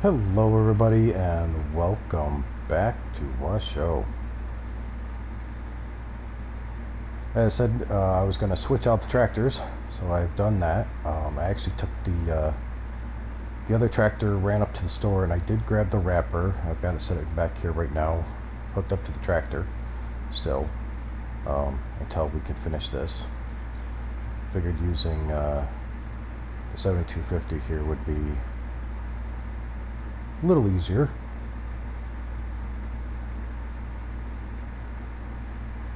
Hello everybody and welcome back to Washoe. As I said, I was going to switch out the tractors, so I've done that. I actually took the other tractor, ran up to the store, and I did grab the wrapper. I've got it set back here right now, hooked up to the tractor still, until we can finish this. Figured using the 7250 here would be a little easier.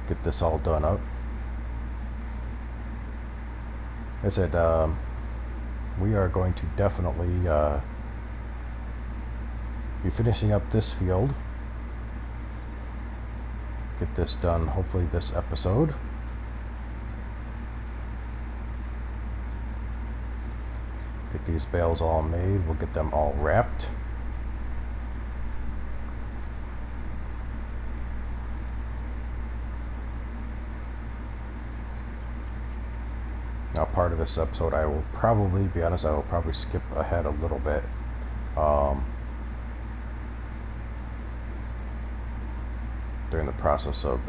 Get this all done up. As I said, we are going to definitely be finishing up this field. Get this done hopefully this episode. Get these bales all made. We'll get them all wrapped. Now, part of this episode, I will probably, to be honest, I will probably skip ahead a little bit. During the process of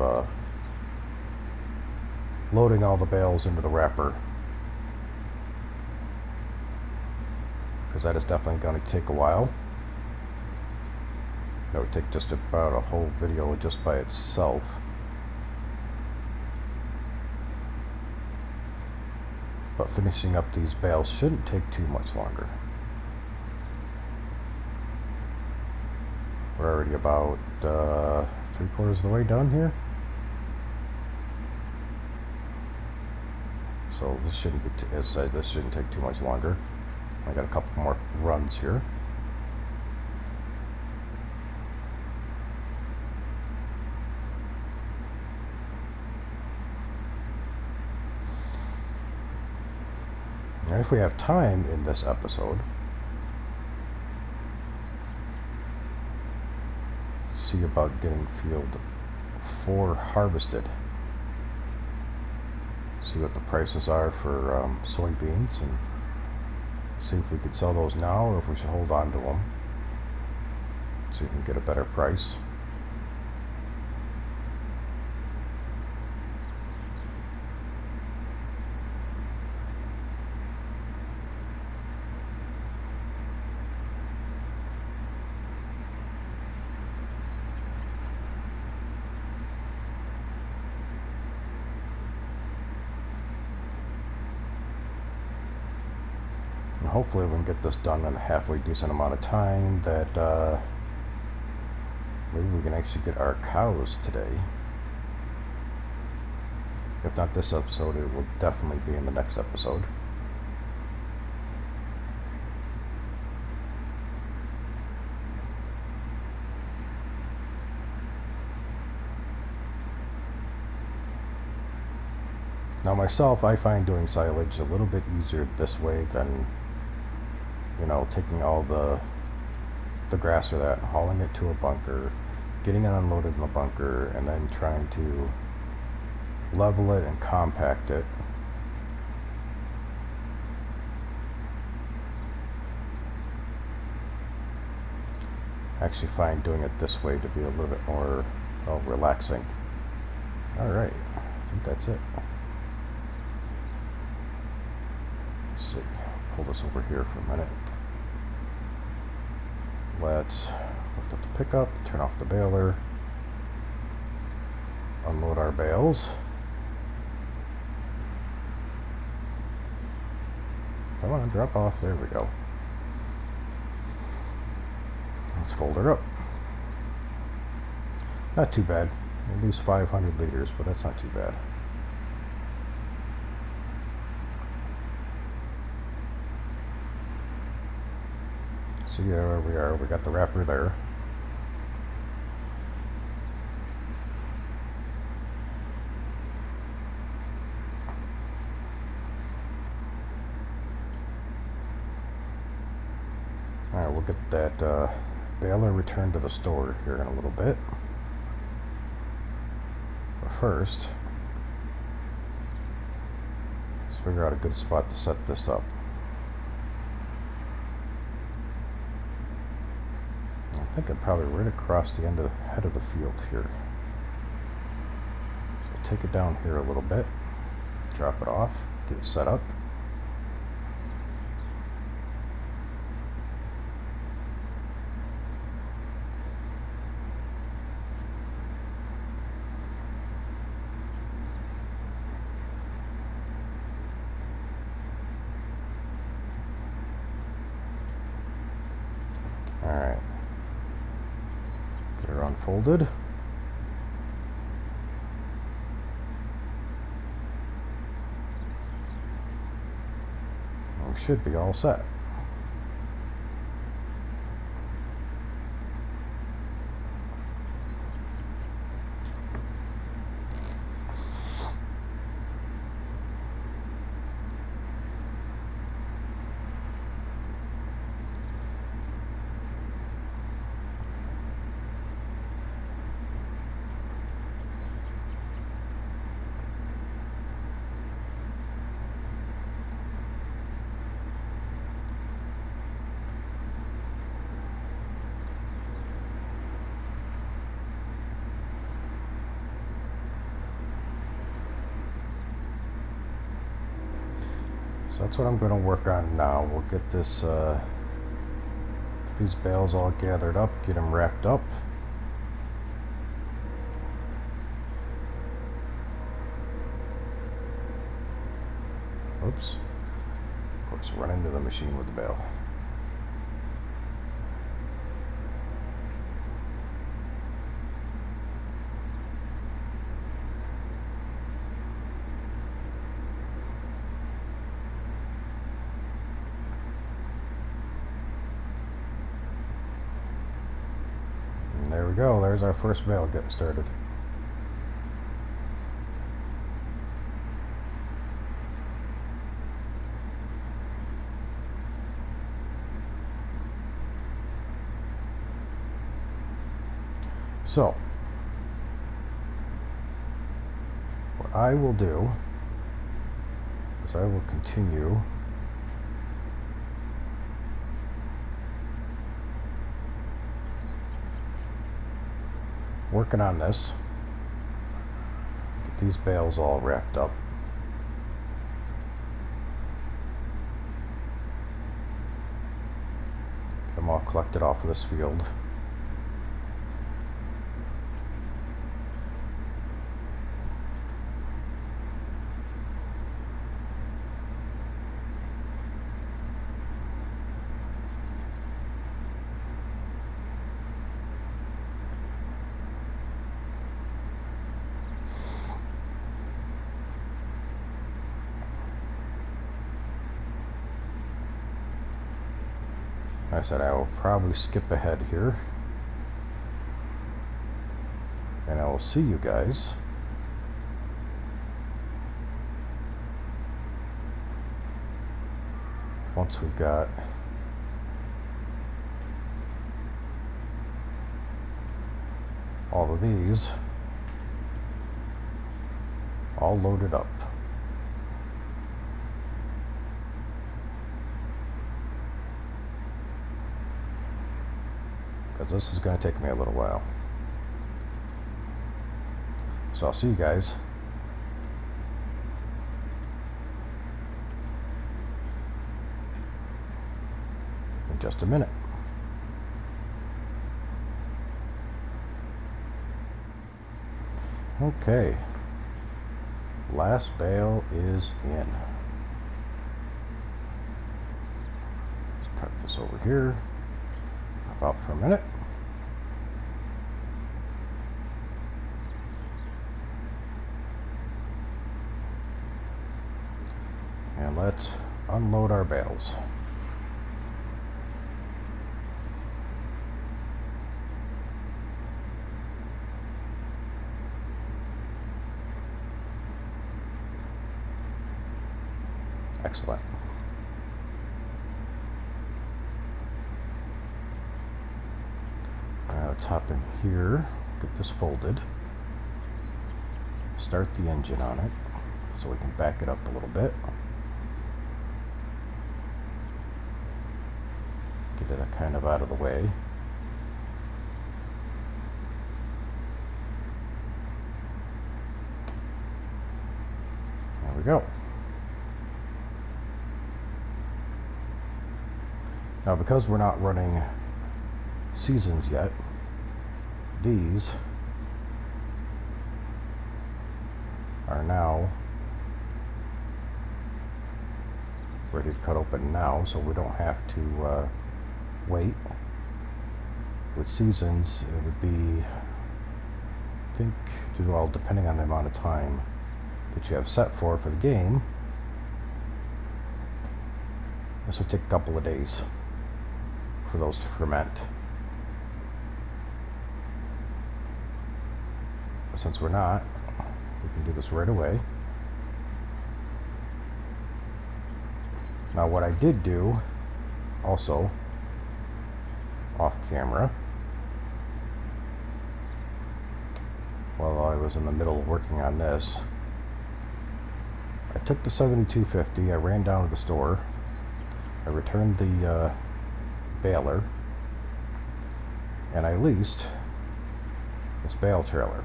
loading all the bales into the wrapper. Because that is definitely going to take a while. That would take just about a whole video just by itself. But finishing up these bales shouldn't take too much longer. We're already about 3/4 of the way done here. So this shouldn't be, as I said, this shouldn't take too much longer. I got a couple more runs here. And if we have time in this episode, see about getting field 4 harvested. See what the prices are for soybeans and see if we could sell those now or if we should hold on to them so we can get a better price. Hopefully we can get this done in a halfway decent amount of time that maybe we can actually get our cows today. If not this episode, it will definitely be in the next episode. Now myself, I find doing silage a little bit easier this way than, you know, taking all the grass or that and hauling it to a bunker, getting it unloaded in a bunker, and then trying to level it and compact it. I actually find doing it this way to be a little bit more relaxing. Alright, I think that's it. Let's see, pull this over here for a minute. Let's lift up the pickup, turn off the baler, unload our bales. Come on, drop off. There we go. Let's fold her up. Not too bad. We'll lose 500 liters, but that's not too bad. So yeah, where we are, we got the wrapper there. Alright, we'll get that baler returned to the store here in a little bit. But first, let's figure out a good spot to set this up. I think I'm probably right across the head of the field here. So take it down here a little bit, drop it off, get it set up. Alright. Get her unfolded. We should be all set. So that's what I'm going to work on now. We'll get this, get these bales all gathered up, get them wrapped up. Oops. Of course, run into the machine with the bale. There we go, there's our first bale getting started. So, what I will do is I will continue working on this, get these bales all wrapped up. Get them all collected off of this field. I said I will probably skip ahead here, and I will see you guys once we've got all of these all loaded up. Because this is going to take me a little while. So I'll see you guys in just a minute. Okay, last bale is in. Let's park this over here. Hop out for a minute. And let's unload our bales. Excellent. Let's hop in here, get this folded, start the engine on it so we can back it up a little bit. Get it kind of out of the way. we go. Now, because we're not running seasons yet, these are now ready to cut open now, so we don't have to wait. With seasons, it would be, I think, well, depending on the amount of time that you have set for the game, this would take a couple of days for those to ferment. But since we're not, we can do this right away. Now, what I did do, also, off camera, while I was in the middle of working on this, I took the 7250, I ran down to the store, I returned the baler, and I leased this bale trailer.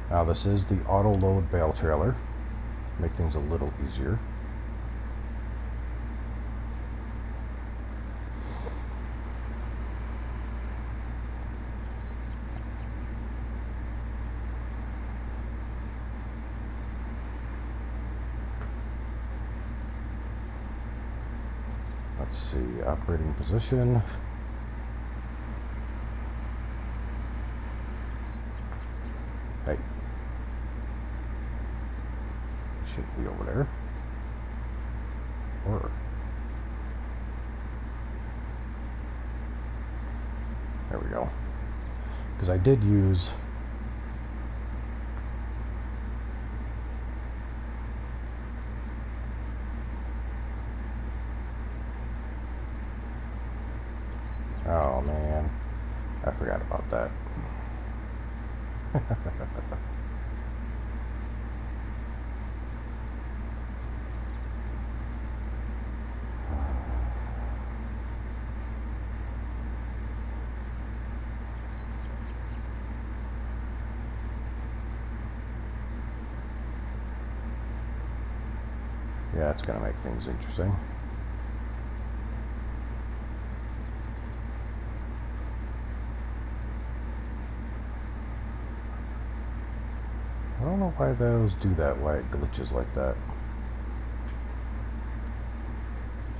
Now, this is the auto load bale trailer, make things a little easier. Let's see, operating position. Hey. Should be over there. Or there we go. Because I did use oh man, I forgot about that. Yeah, it's going to make things interesting. I don't know why those do that, why it glitches like that.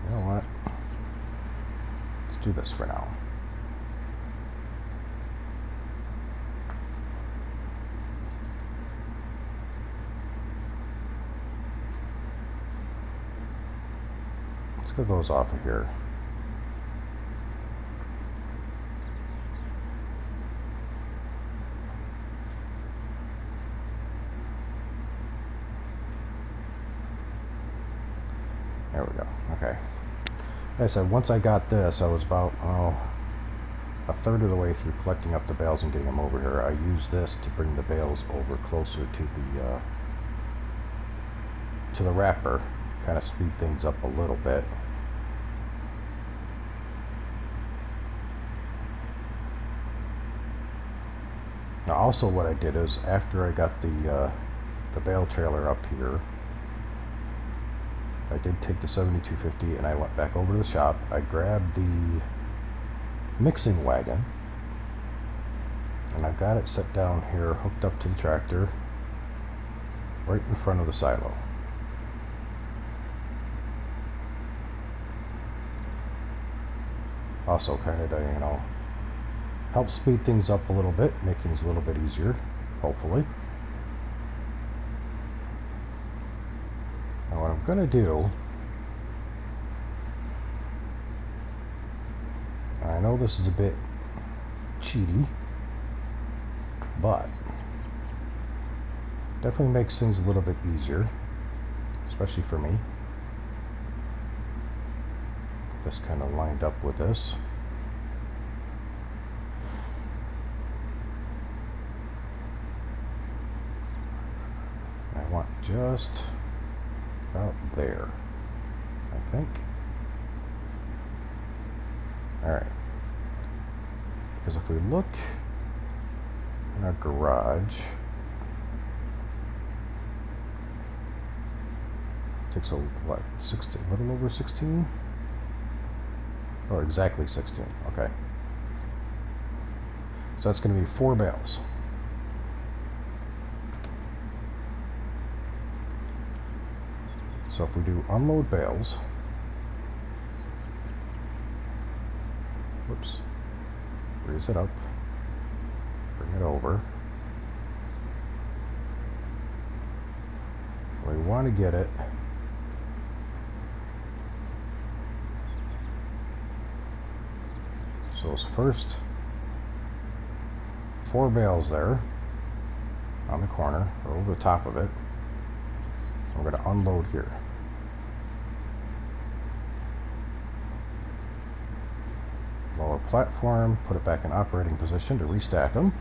You know what? Let's do this for now. Let's get those off of here. There we go. Okay. Like I said, once I got this, I was about a third of the way through collecting up the bales and getting them over here. I used this to bring the bales over closer to the wrapper, kind of speed things up a little bit. Now, also what I did is, after I got the bale trailer up here, I did take the 7250 and I went back over to the shop. I grabbed the mixing wagon and I've got it set down here, hooked up to the tractor, right in front of the silo. Also kind of, you know, help speed things up a little bit, make things a little bit easier, hopefully. Now what I'm going to do, I know this is a bit cheaty, but definitely makes things a little bit easier, especially for me. This kind of lined up with this. I want just about there, I think. Alright. Because if we look in our garage. Takes a what? 16, a little over 16? Or exactly 16. Okay. So that's going to be 4 bales. So if we do unload bales, whoops, raise it up, bring it over. We want to get it so those first 4 bales there on the corner or over the top of it. So we're going to unload here. Lower platform, put it back in operating position to restack them.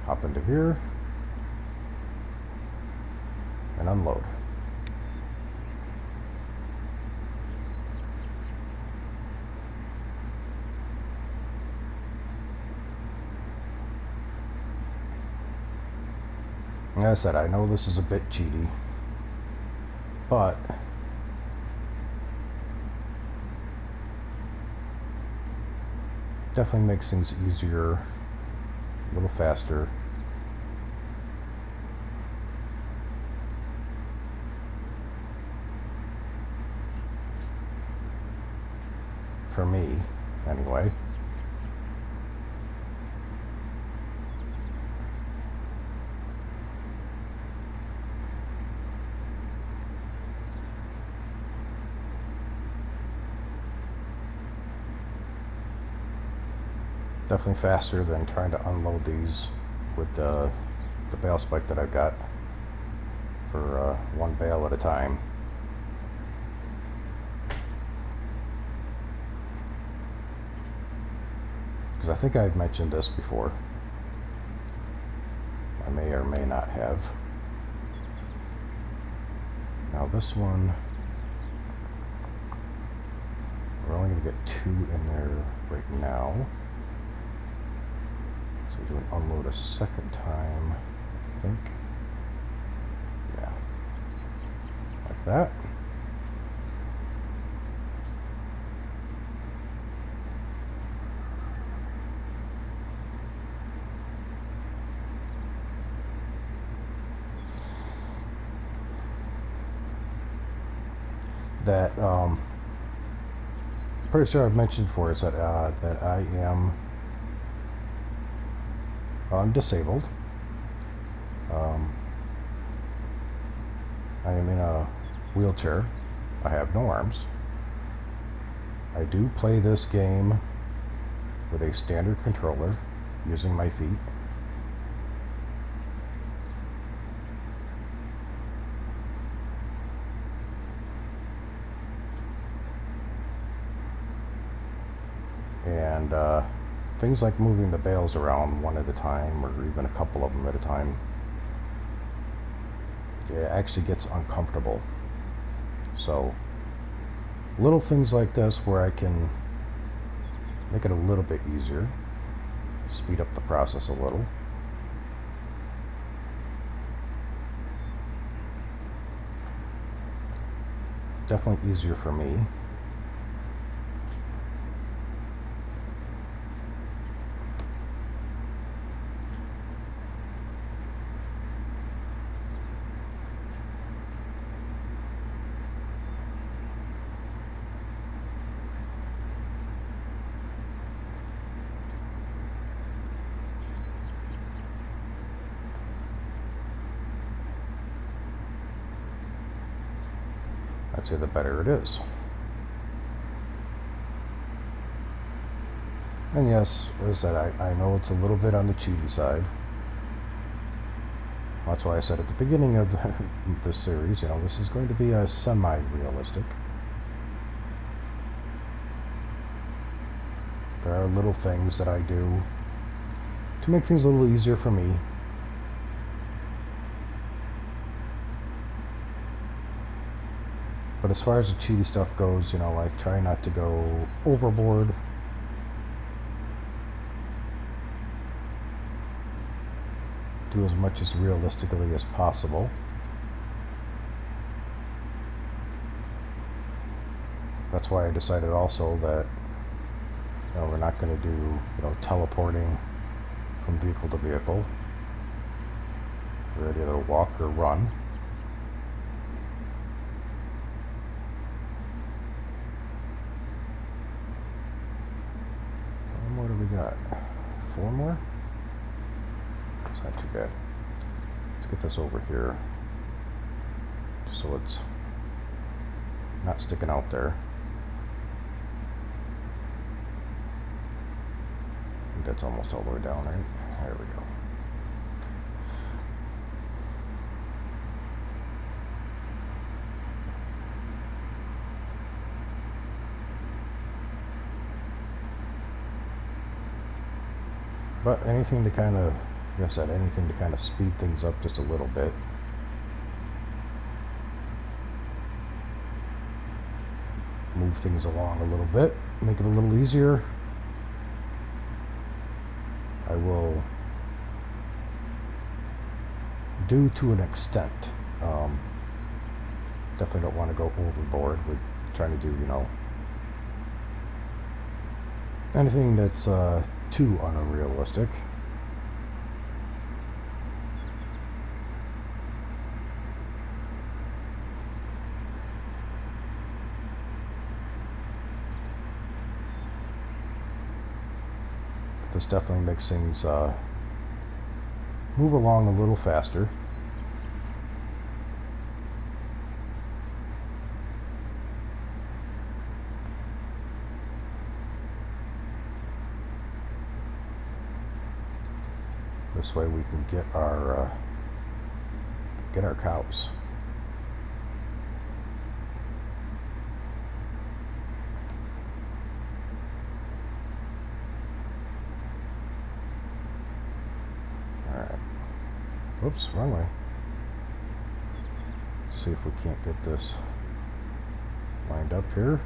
Hop into here and unload. Like I said, I know this is a bit cheaty, but definitely makes things easier, a little faster. For me, anyway. Definitely faster than trying to unload these with the bale spike that I've got for 1 bale at a time. Because I think I've mentioned this before. I may or may not have. Now this one, we're only going to get 2 in there right now. So we do an unload a second time, I think. Yeah. Like that. That, pretty sure I've mentioned before is that, I'm disabled. I am in a wheelchair. I have no arms. I do play this game with a standard controller using my feet. And things like moving the bales around one at a time or even a couple of them at a time, it actually gets uncomfortable. So little things like this where I can make it a little bit easier, speed up the process a little. Definitely easier for me. I'd say the better it is. And yes, as I said, I know it's a little bit on the cheaty side. That's why I said at the beginning of this series, you know, this is going to be a semi-realistic. There are little things that I do to make things a little easier for me. But as far as the cheaty stuff goes, you know, I try not to go overboard. do as much as realistically as possible. That's why I decided also that we're not going to do teleporting from vehicle to vehicle. We're going to either walk or run. What do we got? 4 more? It's not too bad. Let's get this over here, just so it's not sticking out there. I think that's almost all the way down, right? There we go. But anything to kind of, like I said, anything to kind of speed things up just a little bit. Move things along a little bit, make it a little easier. I will do to an extent. Definitely don't want to go overboard with trying to do, anything that's too unrealistic. This definitely makes things move along a little faster. This way we can get our cows. All right. Whoops, wrong way. Let's see if we can't get this lined up here.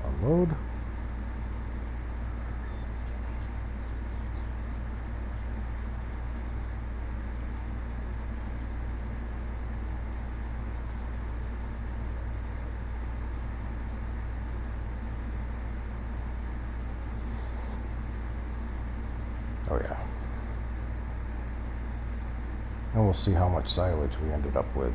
Unload. Oh yeah. And we'll see how much silage we ended up with.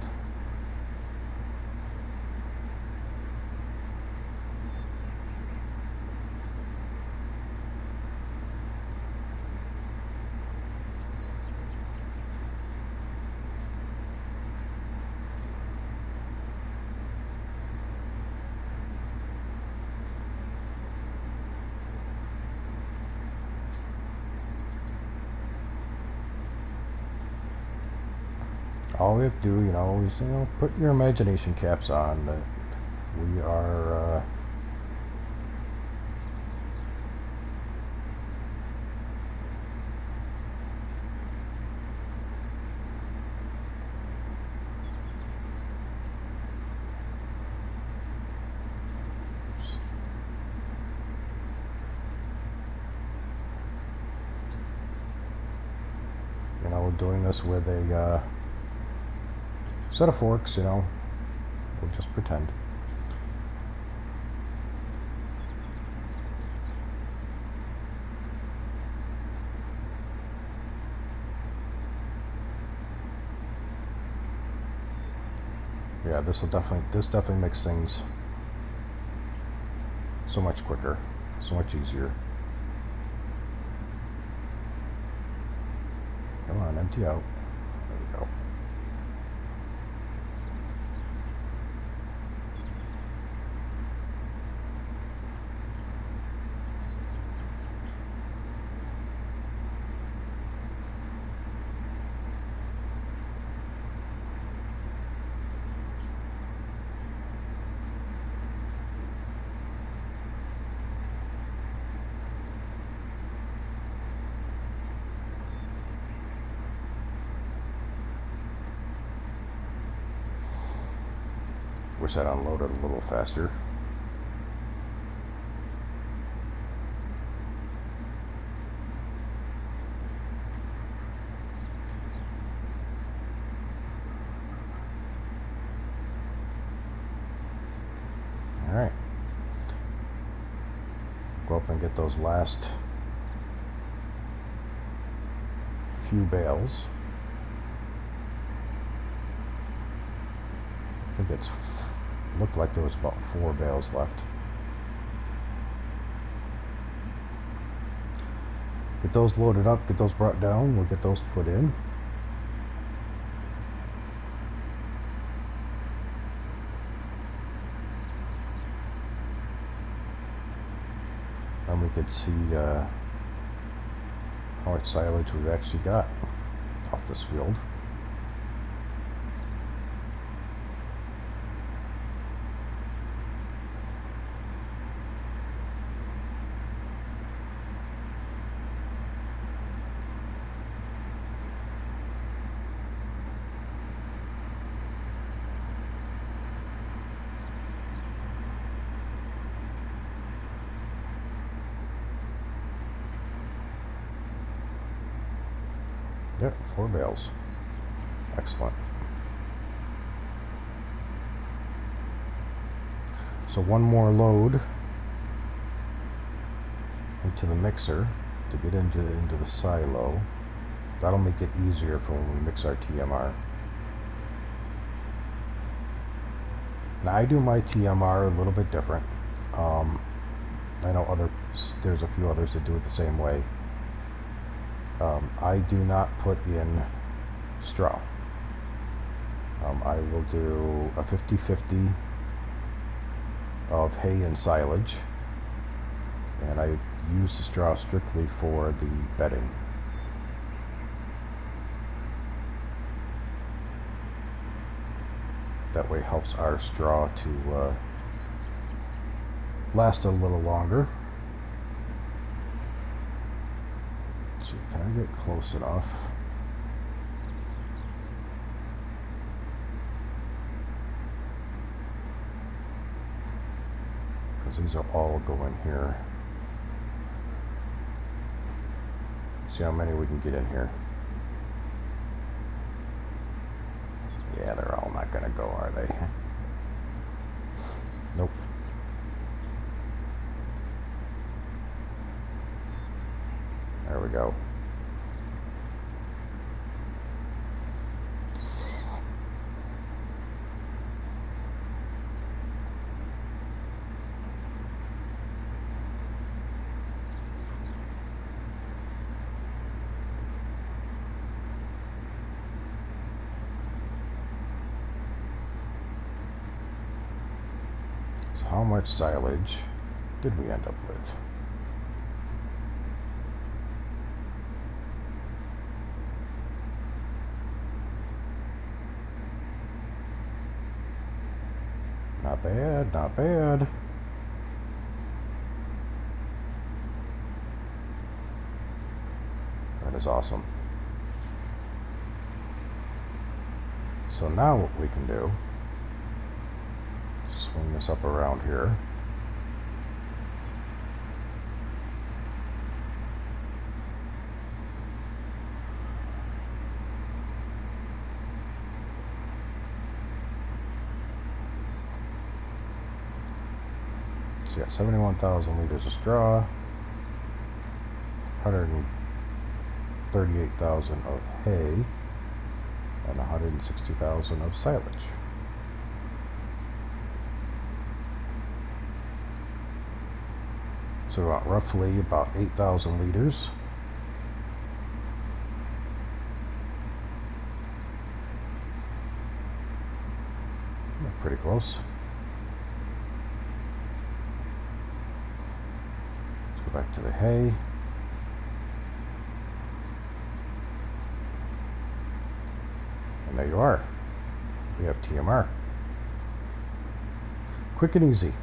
All we have to do, is, put your imagination caps on. That we are, doing this with a set of forks, we'll just pretend. Yeah, this definitely makes things so much quicker, so much easier. Come on, empty out. There we go. Wish that unloaded a little faster. up and get those last few bales. I think it's looked like there was about 4 bales left. Get those loaded up, get those brought down, we'll get those put in. And we could see how much silage we've actually got off this field. Yep, 4 bales. Excellent. So one more load into the mixer to get into the silo. That'll make it easier for when we mix our TMR. Now I do my TMR a little bit different. I know there's a few others that do it the same way. I do not put in straw. I will do a 50-50 of hay and silage, and I use the straw strictly for the bedding. That way helps our straw to last a little longer. So can I get close enough? Because these are all going here. See how many we can get in here. Yeah, they're all not going to go, are they? Nope. There we go. So how much silage did we end up with? Not bad, not bad. That is awesome. So now what we can do, swing this up around here. So you got 71,000 liters of straw, 138,000 of hay, and 160,000 of silage. So about roughly about 8,000 liters. Pretty close. Back to the hay. And there you are. We have TMR. Quick and easy.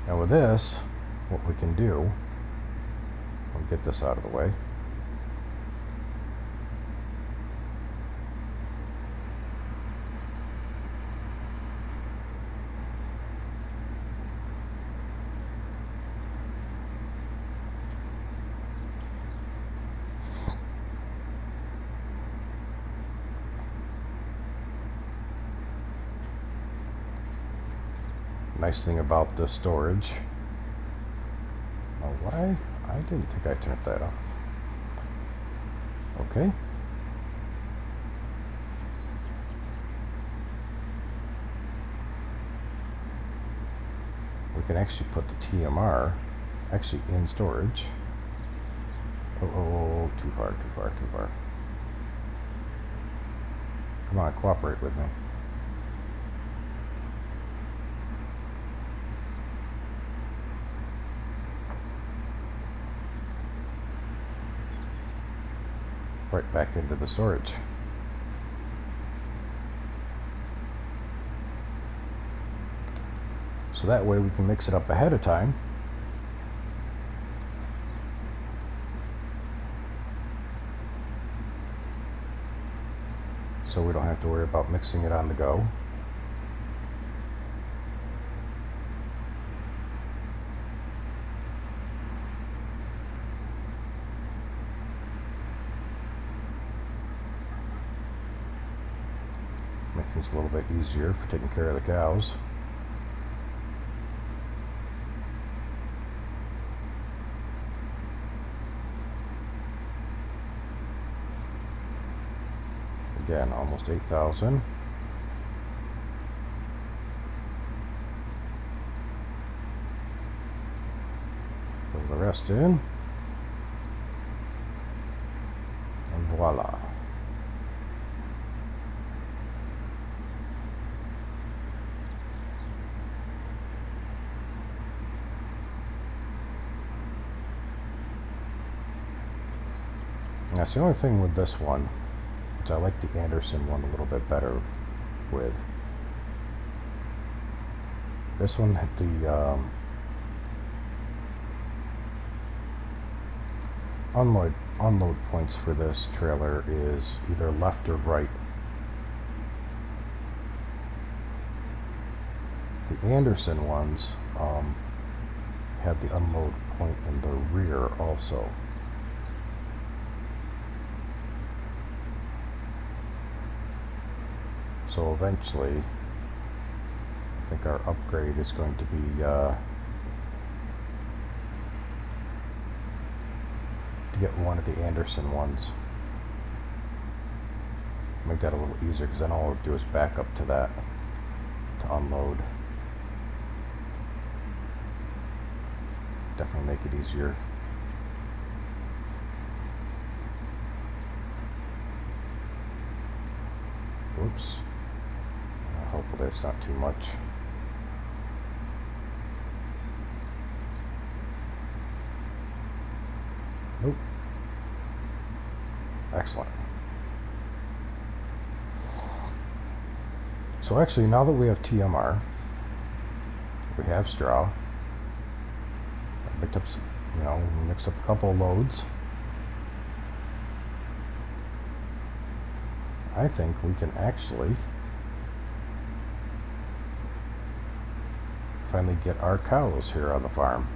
Now with this, what we can do, I'll get this out of the way. Nice thing about the storage. Oh, why? I didn't think I turned that off. Okay. We can actually put the TMR actually in storage. Oh, too far, too far, too far. Come on, cooperate with me. Right back into the storage. So that way we can mix it up ahead of time. So we don't have to worry about mixing it on the go. Make things a little bit easier for taking care of the cows. Again, almost 8,000. Fill the rest in. And voila. That's the only thing with this one, which I like the Anderson one a little bit better with. This one had the unload points for this trailer is either left or right. The Anderson ones have the unload point in the rear also. So eventually, I think our upgrade is going to be to get one of the Anderson ones. Make that a little easier, because then all I'll do is back up to that to unload. Definitely make it easier. Oops. Hopefully it's not too much. Nope. Excellent. So actually, now that we have TMR, we have straw. I picked up some, mixed up a couple of loads. I think we can actually finally get our cows here on the farm.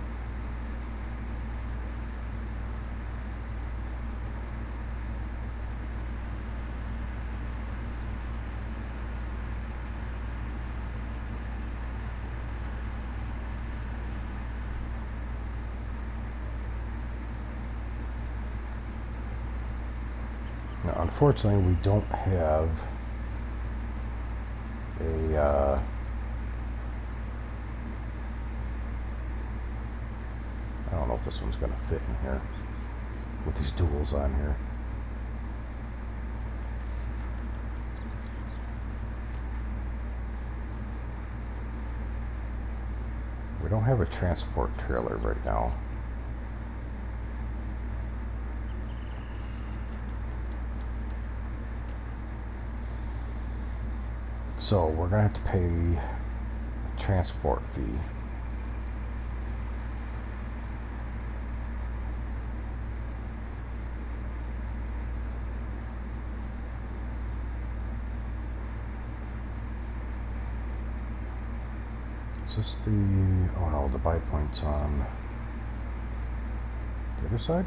Now, unfortunately, we don't have a I don't know if this one's going to fit in here with these duals on here. We don't have a transport trailer right now. So we're going to have to pay a transport fee. Is this the... oh no, the buy point's on the other side?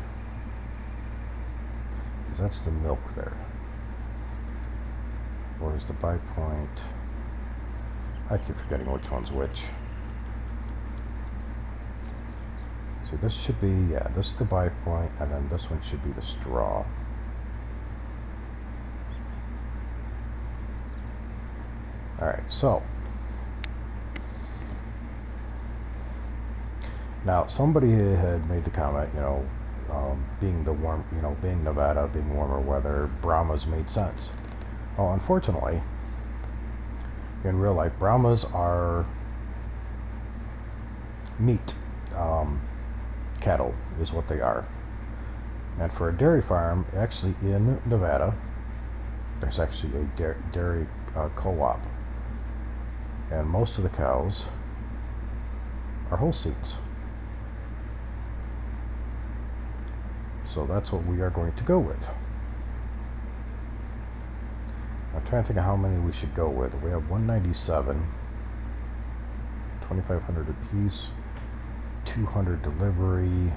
Because that's the milk there. Or is the buy point... I keep forgetting which one's which. So this should be, yeah, this is the buy point, and then this one should be the straw. Alright, so now somebody had made the comment, you know, being the warm, you know, being Nevada, being warmer weather, Brahmas made sense. Well, unfortunately, in real life, Brahmas are meat. Cattle is what they are. And for a dairy farm, actually in Nevada, there's actually a dairy co-op. And most of the cows are Holsteins. So that's what we are going to go with. I'm trying to think of how many we should go with. We have 197, 2,500 apiece, 200 delivery.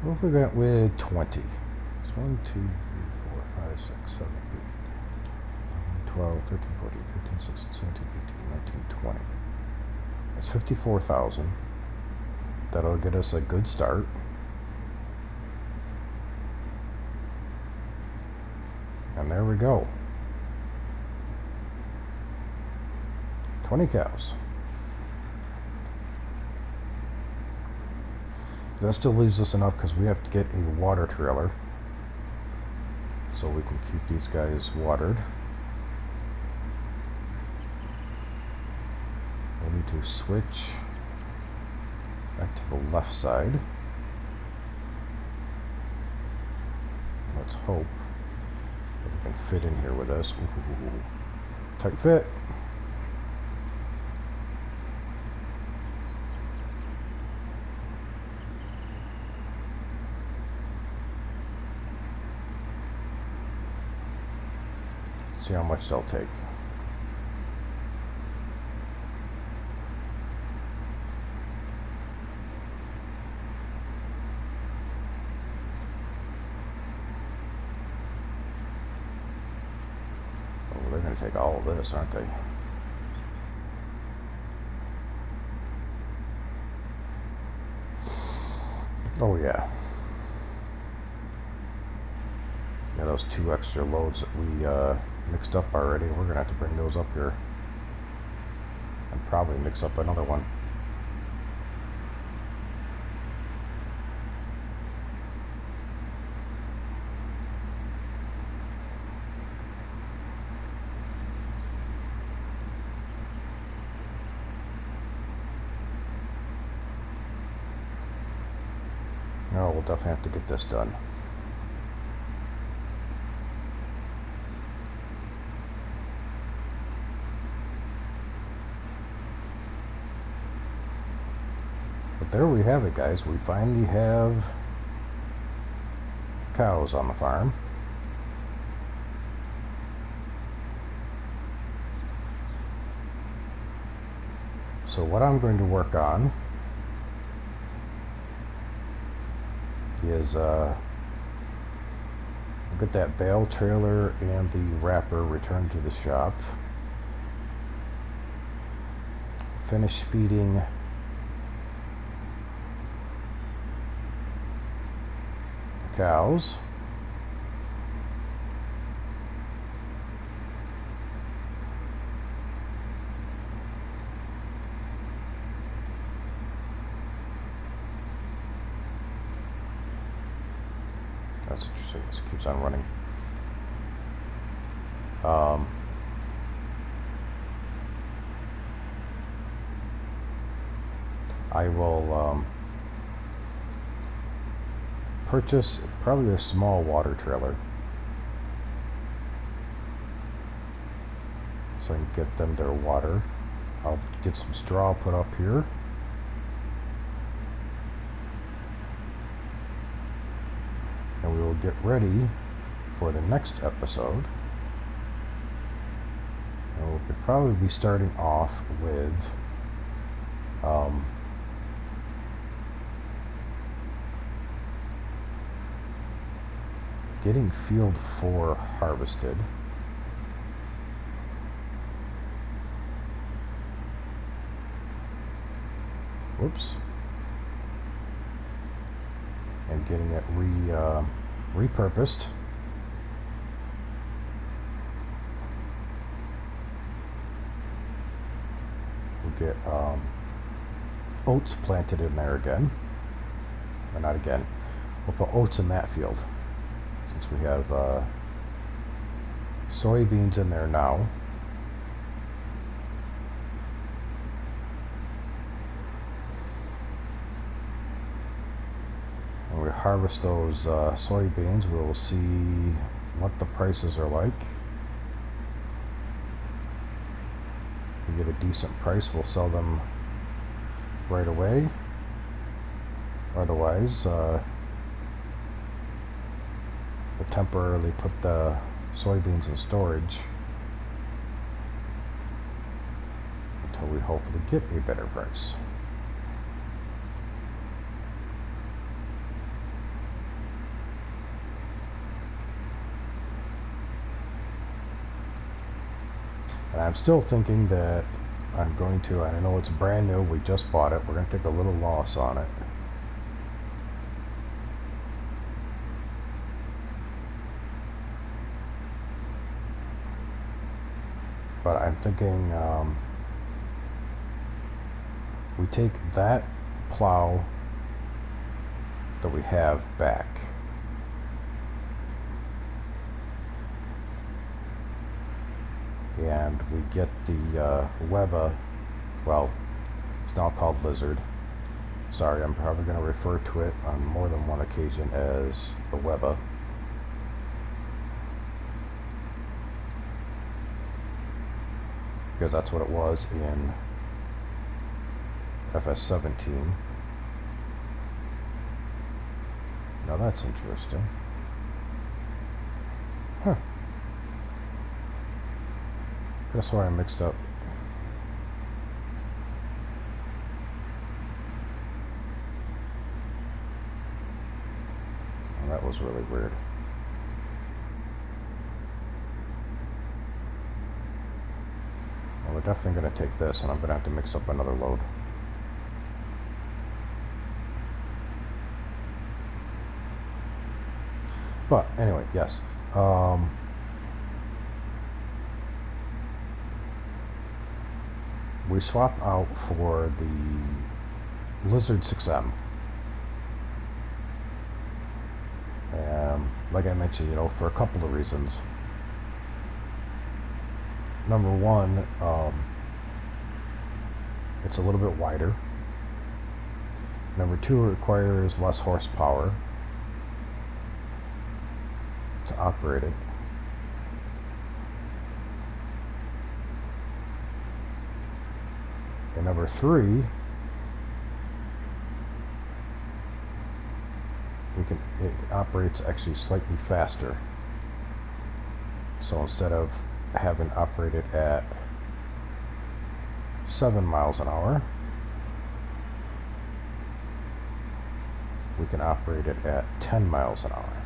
What if we went with 20? It's 1, 2, 3, 4, 5, 6, 7, 8, 12, 13, 14, 15, 16, 17, 18, 19, 20. That's 54,000. That'll get us a good start. And there we go. 20 cows. That still leaves us enough because we have to get a water trailer so we can keep these guys watered. We need to switch back to the left side. Let's hope that we can fit in here with this. Ooh, tight fit. See how much they'll take. Oh, they're going to take all of this, aren't they? Oh yeah. Yeah, those 2 extra loads that we mixed up already, we're gonna have to bring those up here and probably mix up another one. No, we'll definitely have to get this done. But there we have it, guys. We finally have cows on the farm. So what I'm going to work on is get that bale trailer and the wrapper returned to the shop. Finish feeding the cows. That's interesting. This keeps on running. I will purchase probably a small water trailer so I can get them their water. I'll get some straw put up here. And we will get ready for the next episode. And we'll probably be starting off with getting field 4 harvested. whoops, and getting it repurposed. We get oats planted in there again, or not again. We'll put oats in that field since we have soybeans in there now. When we harvest those soybeans, we will see what the prices are like. If we get a decent price, we'll sell them right away. Otherwise, we'll temporarily put the soybeans in storage until we hopefully get a better price. And I'm still thinking that I'm going to, and I know it's brand new, we just bought it, we're going to take a little loss on it. But I'm thinking we take that plow that we have back. And we get the Weba, well, it's now called Lizard. Sorry, I'm probably going to refer to it on more than one occasion as the Weba. Because that's what it was in FS17. Now that's interesting. Huh. That's why I mixed up. Well, that was really weird. Well, we're definitely going to take this, and I'm going to have to mix up another load. But anyway, yes. We swap out for the Lizard 6M. Like I mentioned, for a couple of reasons. Number one, it's a little bit wider. Number two, it requires less horsepower to operate it. And number three, it operates actually slightly faster. So instead of having operated at 7 miles an hour, we can operate it at 10 miles an hour.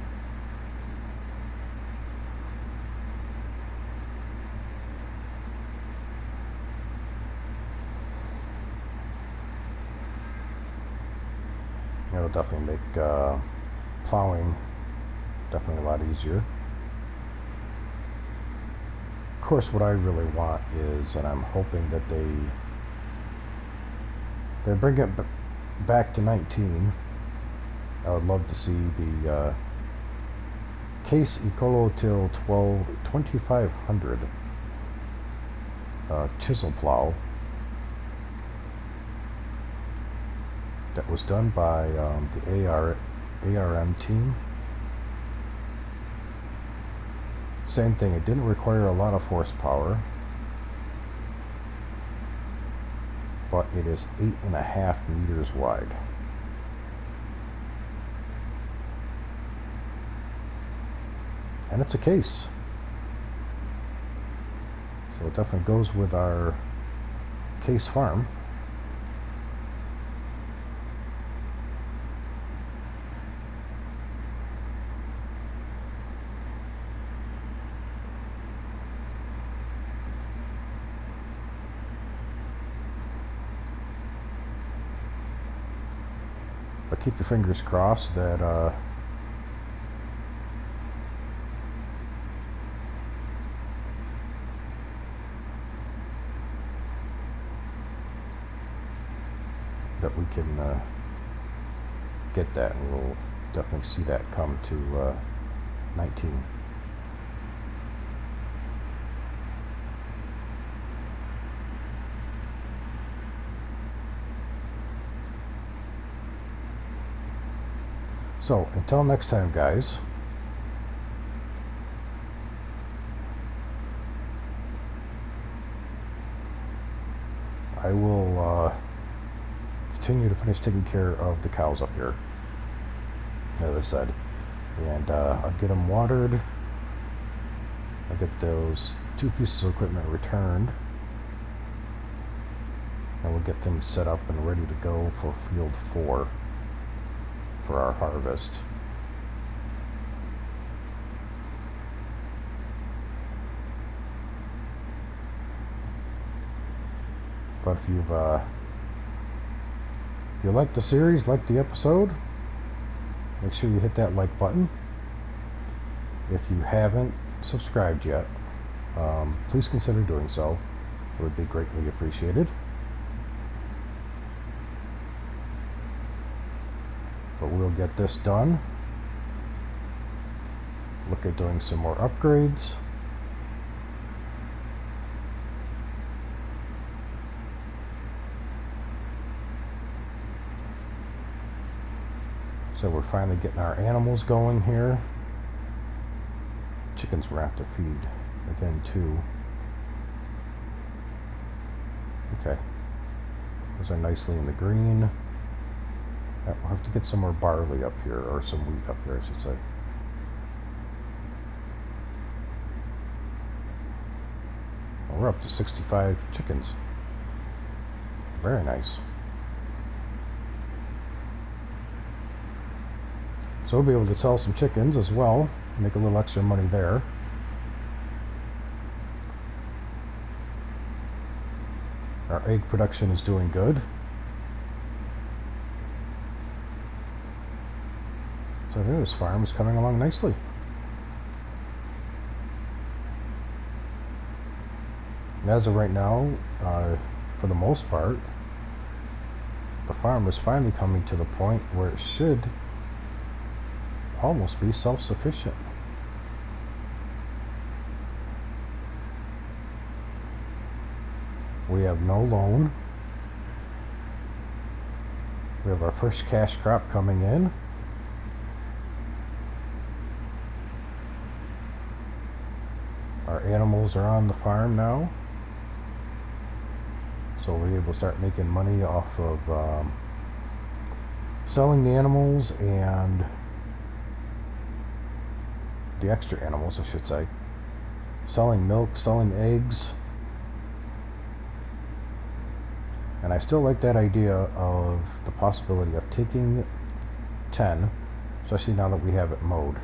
It'll definitely make plowing definitely a lot easier. Of course, what I really want is, and I'm hoping that they bring it back to 19. I would love to see the Case Ecolo Till 2500 chisel plow that was done by the ARM team. Same thing, it didn't require a lot of horsepower, but it is 8.5 meters wide. And it's a Case. So it definitely goes with our Case farm. But keep your fingers crossed that that we can get that, and we'll definitely see that come to 19. So until next time, guys, I will continue to finish taking care of the cows up here, as I said, and I'll get them watered. I'll get those 2 pieces of equipment returned, and we'll get things set up and ready to go for field 4 for our harvest. But if you like the series, like the episode, make sure you hit that like button. If you haven't subscribed yet, please consider doing so. It would be greatly appreciated. But we'll get this done. Look at doing some more upgrades. So we're finally getting our animals going here. Chickens we're going to have to feed again too. Okay. Those are nicely in the green. We'll have to get some more barley up here, or some wheat up here, I should say. Well, we're up to 65 chickens. Very nice. So we'll be able to sell some chickens as well, make a little extra money there. Our egg production is doing good. So I think this farm is coming along nicely. As of right now, for the most part, the farm is finally coming to the point where it should almost be self-sufficient. We have no loan. We have our first cash crop coming in. Our animals are on the farm now, so we're able to start making money off of selling the animals and the extra animals, I should say. Selling milk, selling eggs. And I still like that idea of the possibility of taking 10, especially now that we have it mowed,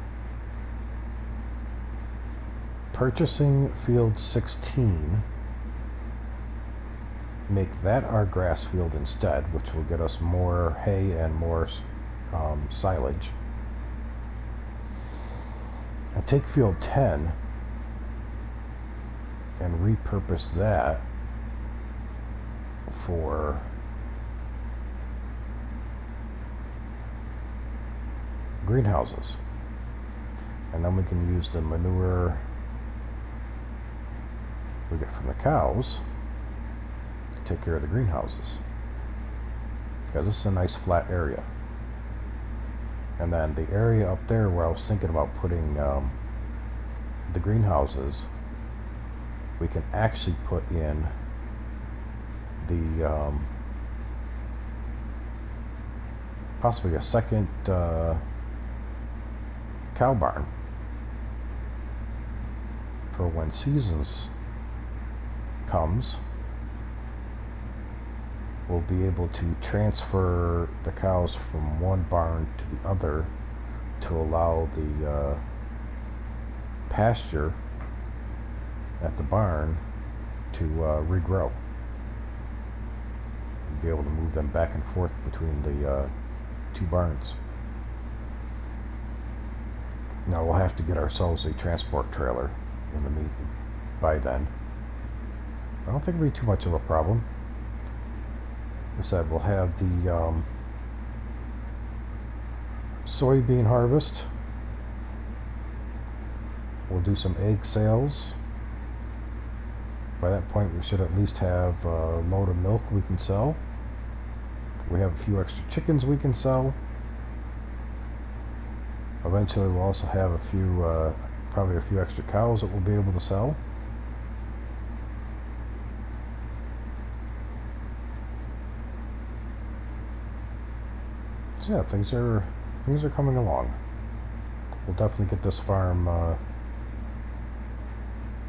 purchasing field 16, make that our grass field instead, which will get us more hay and more silage, and take field 10 and repurpose that for greenhouses, and then we can use the manure we get from the cows to take care of the greenhouses, because this is a nice flat area. And then the area up there where I was thinking about putting the greenhouses, we can actually put in the possibly a second cow barn for when seasons comes. We'll be able to transfer the cows from one barn to the other to allow the pasture at the barn to regrow. Be able to move them back and forth between the 2 barns. Now we'll have to get ourselves a transport trailer in the meat by then. I don't think it'll be too much of a problem. Like I said, we'll have the soybean harvest. We'll do some egg sales. By that point, we should at least have a load of milk we can sell. We have a few extra chickens we can sell. Eventually, we'll also have a few, probably a few extra cows that we'll be able to sell. So yeah, things are coming along. We'll definitely get this farm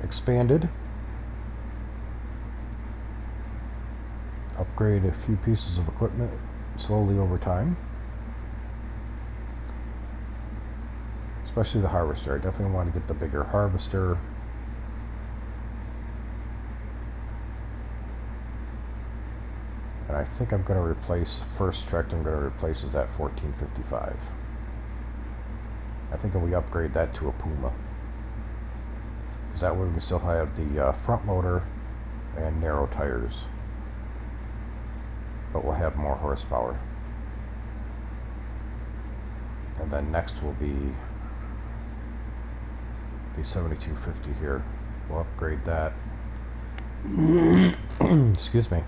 expanded. Upgrade a few pieces of equipment slowly over time. Especially the harvester. I definitely want to get the bigger harvester. And I think I'm going to replace, first tractor I'm going to replace is that 1455. I think if we upgrade that to a Puma. Because that way we still have the front loader and narrow tires. But we'll have more horsepower. And then next will be the 7250 here. We'll upgrade that. Excuse me.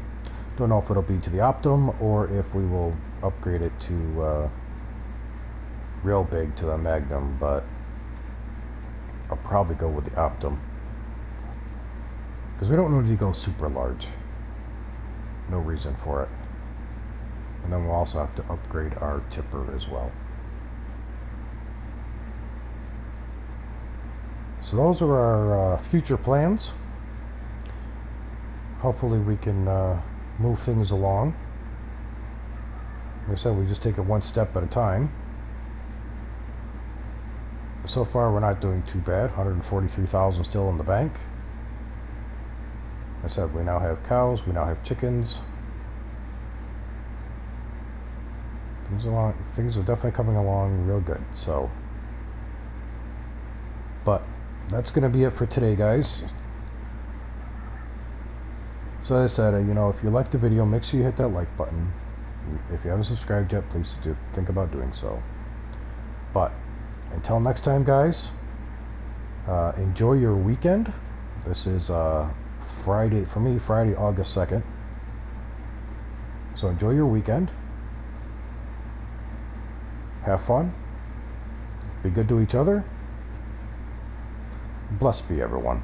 Don't know if it'll be to the Optum or if we will upgrade it to real big to the Magnum, but I'll probably go with the Optum. Because we don't need to go super large. No reason for it. And then we'll also have to upgrade our tipper as well. So those are our future plans. Hopefully we can move things along. Like I said, we just take it one step at a time. So far we're not doing too bad. 143,000 still in the bank. Like I said, we now have cows, we now have chickens. Things are definitely coming along real good. So, but that's going to be it for today, guys. So as I said, you know, if you like the video, make sure you hit that like button. If you haven't subscribed yet, please do think about doing so. But until next time, guys, enjoy your weekend. This is Friday, for me, Friday, August 2nd. So enjoy your weekend. Have fun. Be good to each other. Blessed be everyone.